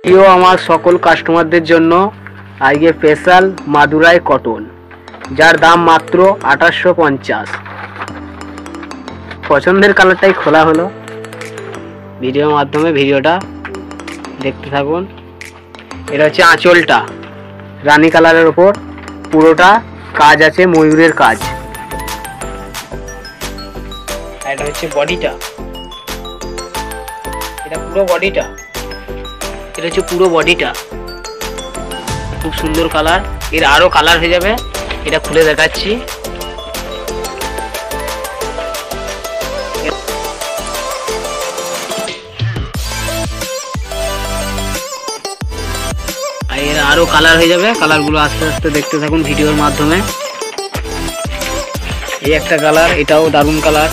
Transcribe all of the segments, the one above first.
প্রিয় আমার সকল কাস্টমারদের জন্য আজকে স্পেশাল মাদুরাই কটন, যার দাম মাত্র 2850। পছন্দের কালারটাই খোলা হলো ভিডিওর মাধ্যমে, ভিডিওটা দেখতে থাকুন। এটা হচ্ছে আঁচলটা রানী কালারের ওপর, পুরোটা কাজ আছে ময়ূরের কাজ। এটা হচ্ছে বডিটা, এটা পুরো বডিটা, এটা হচ্ছে পুরো বডিটা, খুব সুন্দর কালার। এর আরো কালার হয়ে যাবে, এটা খুলে দেখাচ্ছি। এর আরো কালার হয়ে যাবে, কালারগুলো আস্তে আস্তে দেখতে থাকুন ভিডিওর মাধ্যমে। এই একটা কালার, এটাও দারুণ কালার।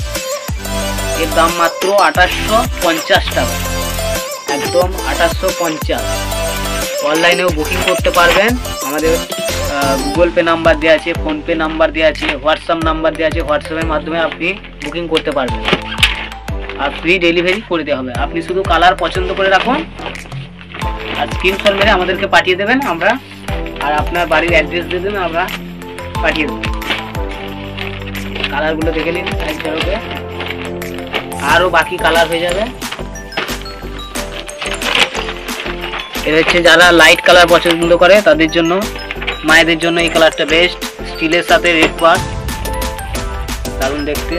এর দাম মাত্র 2850 টাকা, একদম 2850। অনলাইনেও বুকিং করতে পারবেন। আমাদের গুগল পে নাম্বার দেওয়া আছে, ফোনপে নাম্বার দেওয়া আছে, হোয়াটসঅ্যাপ নাম্বার দেওয়া আছে। হোয়াটসঅ্যাপের মাধ্যমে আপনি বুকিং করতে পারবেন, আর ফ্রি ডেলিভারি করে দেওয়া হবে। আপনি শুধু কালার পছন্দ করে রাখুন আর স্ক্রিনশট মেরে আমাদেরকে পাঠিয়ে দেবেন আমরা, আর আপনার বাড়ির অ্যাড্রেস দিয়ে দেবেন, আমরা পাঠিয়ে দেবো। কালারগুলো দেখে নিন একবারে, আরও বাকি কালার হয়ে যাবে। এটা হচ্ছে যারা লাইট কালার পছন্দ করে তাদের জন্য, মায়েদের জন্য এই কালারটা বেস্ট। স্টিলের সাথে রেড পার্ট, দারুণ দেখতে।